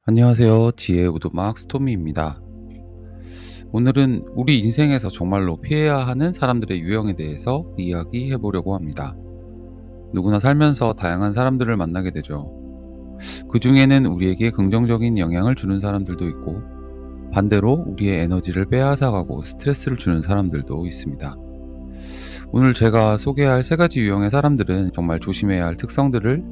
안녕하세요. 지혜의 오두막 스토미입니다. 오늘은 우리 인생에서 정말로 피해야 하는 사람들의 유형에 대해서 이야기해 보려고 합니다. 누구나 살면서 다양한 사람들을 만나게 되죠. 그 중에는 우리에게 긍정적인 영향을 주는 사람들도 있고, 반대로 우리의 에너지를 빼앗아가고 스트레스를 주는 사람들도 있습니다. 오늘 제가 소개할 세 가지 유형의 사람들은 정말 조심해야 할 특성들을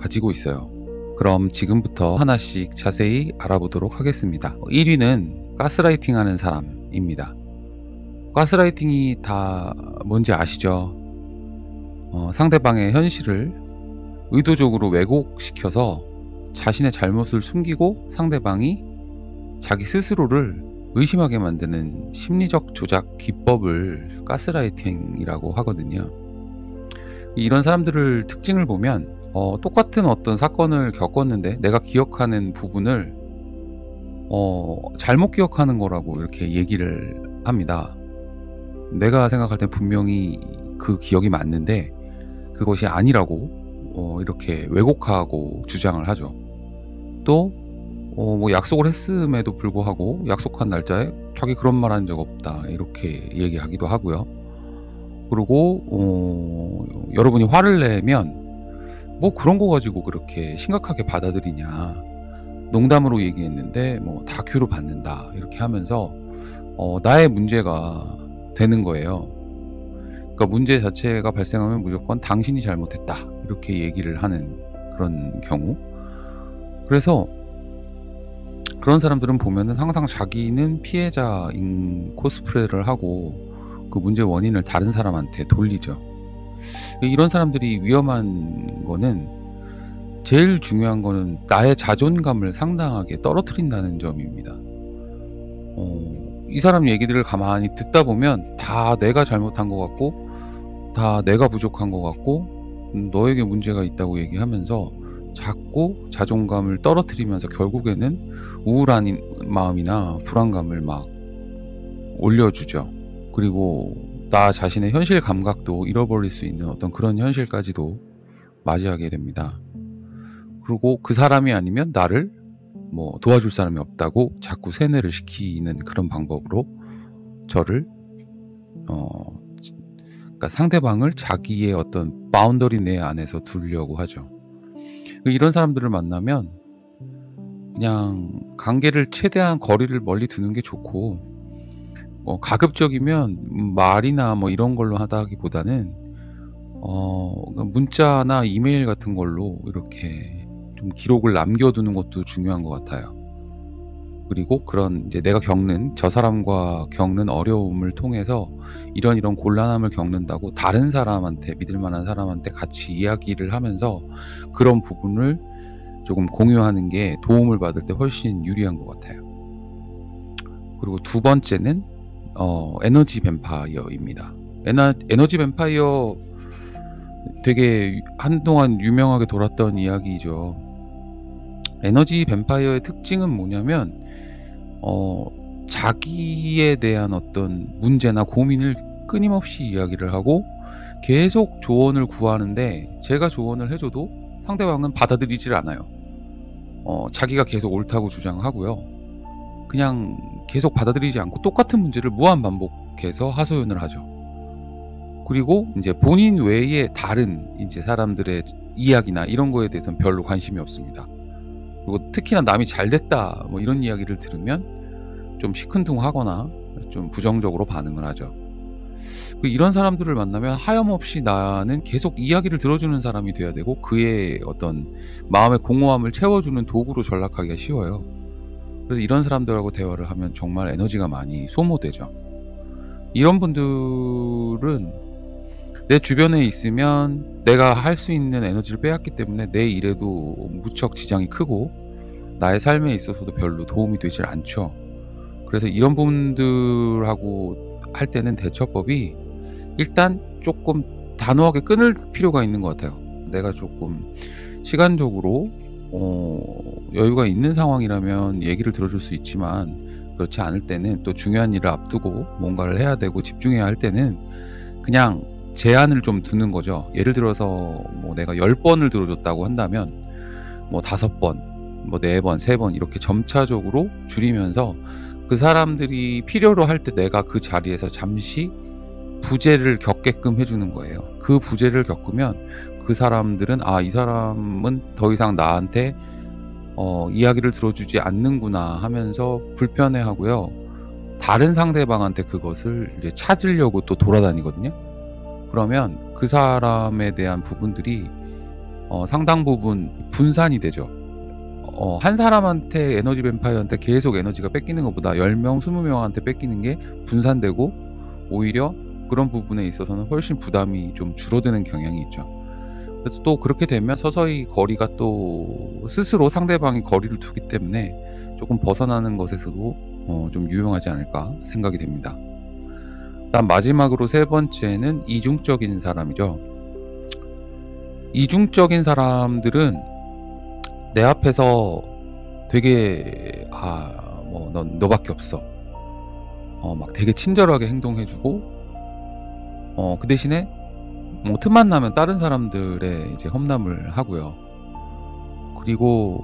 가지고 있어요. 그럼 지금부터 하나씩 자세히 알아보도록 하겠습니다. 1위는 가스라이팅 하는 사람입니다. 가스라이팅이 다 뭔지 아시죠? 상대방의 현실을 의도적으로 왜곡시켜서 자신의 잘못을 숨기고 상대방이 자기 스스로를 의심하게 만드는 심리적 조작 기법을 가스라이팅이라고 하거든요. 이런 사람들을 특징을 보면 똑같은 어떤 사건을 겪었는데 내가 기억하는 부분을 잘못 기억하는 거라고 이렇게 얘기를 합니다. 내가 생각할 땐 분명히 그 기억이 맞는데 그것이 아니라고 이렇게 왜곡하고 주장을 하죠. 또 뭐 약속을 했음에도 불구하고 약속한 날짜에 자기 그런 말 한 적 없다 이렇게 얘기하기도 하고요. 그리고 여러분이 화를 내면 뭐 그런 거 가지고 그렇게 심각하게 받아들이냐. 농담으로 얘기했는데 뭐 다큐로 받는다. 이렇게 하면서 나의 문제가 되는 거예요. 그러니까 문제 자체가 발생하면 무조건 당신이 잘못했다. 이렇게 얘기를 하는 그런 경우. 그래서 그런 사람들은 보면은 항상 자기는 피해자인 코스프레를 하고 그 문제의 원인을 다른 사람한테 돌리죠. 이런 사람들이 위험한 거는 제일 중요한 거는 나의 자존감을 상당하게 떨어뜨린다는 점입니다. 이 사람 얘기들을 가만히 듣다 보면 다 내가 잘못한 것 같고 다 내가 부족한 것 같고 너에게 문제가 있다고 얘기하면서 자꾸 자존감을 떨어뜨리면서 결국에는 우울한 마음이나 불안감을 막 올려주죠. 그리고 나 자신의 현실 감각도 잃어버릴 수 있는 어떤 그런 현실까지도 맞이하게 됩니다. 그리고 그 사람이 아니면 나를 뭐 도와줄 사람이 없다고 자꾸 세뇌를 시키는 그런 방법으로 저를 그러니까 상대방을 자기의 어떤 바운더리 내 안에서 두려고 하죠. 이런 사람들을 만나면 그냥 관계를 최대한 거리를 멀리 두는 게 좋고 가급적이면 말이나 뭐 이런 걸로 하기보다는 문자나 이메일 같은 걸로 이렇게 좀 기록을 남겨두는 것도 중요한 것 같아요. 그리고 그런 이제 내가 겪는 저 사람과 겪는 어려움을 통해서 이런 곤란함을 겪는다고 다른 사람한테 믿을 만한 사람한테 같이 이야기를 하면서 그런 부분을 조금 공유하는 게 도움을 받을 때 훨씬 유리한 것 같아요. 그리고 두 번째는 에너지 뱀파이어입니다. 에너지 뱀파이어 되게 한동안 유명하게 돌았던 이야기죠. 에너지 뱀파이어의 특징은 뭐냐면 자기에 대한 어떤 문제나 고민을 끊임없이 이야기를 하고 계속 조언을 구하는데 제가 조언을 해줘도 상대방은 받아들이질 않아요. 자기가 계속 옳다고 주장하고요. 그냥 계속 받아들이지 않고 똑같은 문제를 무한 반복해서 하소연을 하죠. 그리고 이제 본인 외에 다른 이제 사람들의 이야기나 이런 거에 대해서는 별로 관심이 없습니다. 그리고 특히나 남이 잘 됐다 뭐 이런 이야기를 들으면 좀 시큰둥하거나 좀 부정적으로 반응을 하죠. 이런 사람들을 만나면 하염없이 나는 계속 이야기를 들어주는 사람이 돼야 되고 그의 어떤 마음의 공허함을 채워주는 도구로 전락하기가 쉬워요. 그래서 이런 사람들하고 대화를 하면 정말 에너지가 많이 소모되죠. 이런 분들은 내 주변에 있으면 내가 할 수 있는 에너지를 빼앗기 때문에 내 일에도 무척 지장이 크고 나의 삶에 있어서도 별로 도움이 되질 않죠. 그래서 이런 분들하고 할 때는 대처법이 일단 조금 단호하게 끊을 필요가 있는 것 같아요. 내가 조금 시간적으로 여유가 있는 상황이라면 얘기를 들어줄 수 있지만 그렇지 않을 때는 또 중요한 일을 앞두고 뭔가를 해야 되고 집중해야 할 때는 그냥 제한을 좀 두는 거죠. 예를 들어서 뭐 내가 10번을 들어줬다고 한다면 뭐 5번 뭐 4번, 3번 이렇게 점차적으로 줄이면서 그 사람들이 필요로 할 때 내가 그 자리에서 잠시 부재를 겪게끔 해 주는 거예요. 그 부재를 겪으면 그 사람들은 '아 이 사람은 더 이상 나한테 이야기를 들어주지 않는구나.' 하면서 불편해하고요. 다른 상대방한테 그것을 이제 찾으려고 또 돌아다니거든요. 그러면 그 사람에 대한 부분들이 상당 부분 분산이 되죠. 한 사람한테 에너지 뱀파이어한테 계속 에너지가 뺏기는 것보다 10 명, 20 명한테 뺏기는 게 분산되고 오히려 그런 부분에 있어서는 훨씬 부담이 좀 줄어드는 경향이 있죠. 그래서 또 그렇게 되면 서서히 거리가 또 스스로 상대방이 거리를 두기 때문에 조금 벗어나는 것에서도 좀 유용하지 않을까 생각이 됩니다. 그다음 마지막으로 세 번째는 이중적인 사람이죠. 이중적인 사람들은 내 앞에서 되게 뭐 너밖에 없어. 막 되게 친절하게 행동해 주고 그 대신에 뭐 틈만 나면 다른 사람들의 이제 험담을 하고요. 그리고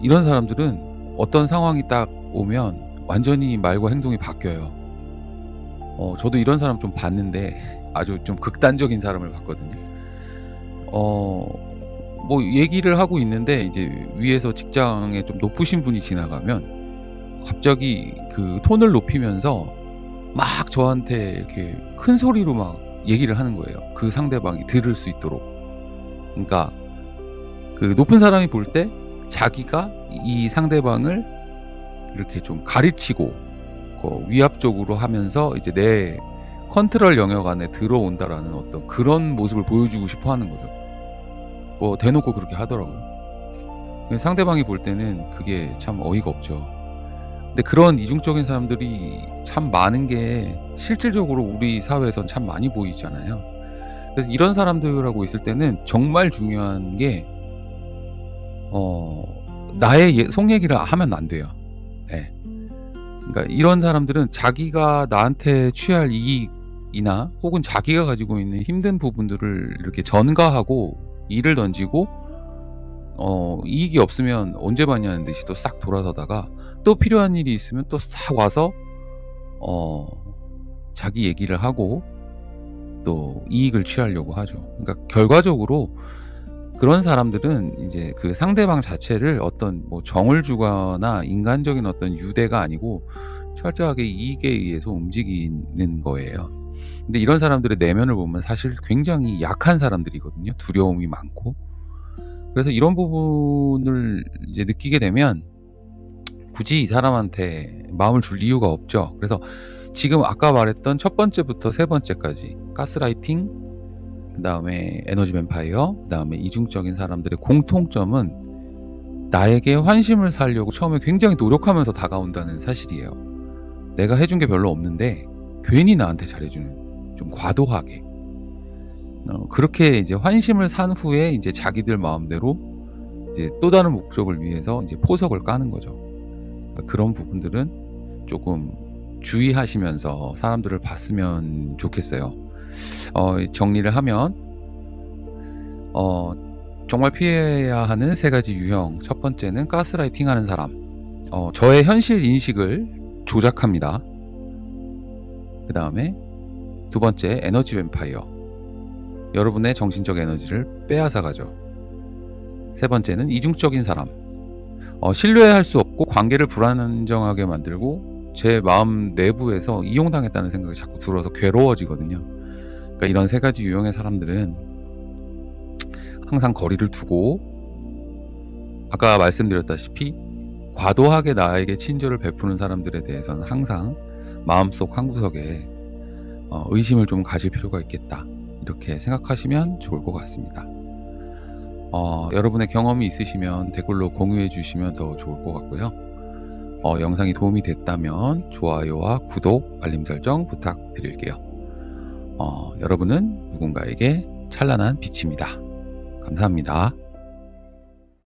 이런 사람들은 어떤 상황이 딱 오면 완전히 말과 행동이 바뀌어요. 저도 이런 사람 좀 봤는데 아주 좀 극단적인 사람을 봤거든요. 뭐 얘기를 하고 있는데 이제 위에서 직장에 좀 높으신 분이 지나가면 갑자기 그 톤을 높이면서 막 저한테 이렇게 큰 소리로 막 얘기를 하는 거예요, 그 상대방이 들을 수 있도록. 그러니까 그 높은 사람이 볼 때 자기가 이 상대방을 이렇게 좀 가르치고 위압적으로 하면서 이제 내 컨트롤 영역 안에 들어온다라는 어떤 그런 모습을 보여주고 싶어 하는 거죠. 대놓고 그렇게 하더라고요. 상대방이 볼 때는 그게 참 어이가 없죠. 근데 그런 이중적인 사람들이 참 많은 게 실질적으로 우리 사회에선 참 많이 보이잖아요. 그래서 이런 사람들하고 있을 때는 정말 중요한 게 나의 속 얘기를 하면 안 돼요. 예. 그러니까 이런 사람들은 자기가 나한테 취할 이익이나 혹은 자기가 가지고 있는 힘든 부분들을 이렇게 전가하고 일을 던지고 이익이 없으면 언제 받냐는 듯이 또 싹 돌아서다가 또 필요한 일이 있으면 또 싹 와서 자기 얘기를 하고 또 이익을 취하려고 하죠. 그러니까 결과적으로 그런 사람들은 이제 그 상대방 자체를 어떤 뭐 정을 주거나 인간적인 어떤 유대가 아니고 철저하게 이익에 의해서 움직이는 거예요. 근데 이런 사람들의 내면을 보면 사실 굉장히 약한 사람들이거든요. 두려움이 많고. 그래서 이런 부분을 이제 느끼게 되면 굳이 이 사람한테 마음을 줄 이유가 없죠. 그래서 지금 아까 말했던 첫 번째부터 세 번째까지 가스라이팅, 그다음에 에너지 뱀파이어, 그다음에 이중적인 사람들의 공통점은 나에게 환심을 사려고 처음에 굉장히 노력하면서 다가온다는 사실이에요. 내가 해준 게 별로 없는데 괜히 나한테 잘해주는, 좀 과도하게 그렇게 이제 환심을 산 후에 이제 자기들 마음대로 이제 또 다른 목적을 위해서 이제 포석을 까는 거죠. 그러니까 그런 부분들은 조금 주의하시면서 사람들을 봤으면 좋겠어요. 정리를 하면 정말 피해야 하는 세 가지 유형. 첫 번째는 가스라이팅 하는 사람. 저의 현실 인식을 조작합니다. 그 다음에 두 번째, 에너지 뱀파이어. 여러분의 정신적 에너지를 빼앗아 가죠. 세 번째는 이중적인 사람. 신뢰할 수 없고 관계를 불안정하게 만들고 제 마음 내부에서 이용당했다는 생각이 자꾸 들어서 괴로워지거든요. 그러니까 이런 세 가지 유형의 사람들은 항상 거리를 두고, 아까 말씀드렸다시피 과도하게 나에게 친절을 베푸는 사람들에 대해서는 항상 마음속 한구석에 의심을 좀 가질 필요가 있겠다, 이렇게 생각하시면 좋을 것 같습니다. 여러분의 경험이 있으시면 댓글로 공유해 주시면 더 좋을 것 같고요. 영상이 도움이 됐다면 좋아요와 구독, 알림 설정 부탁드릴게요. 여러분은 누군가에게 찬란한 빛입니다. 감사합니다.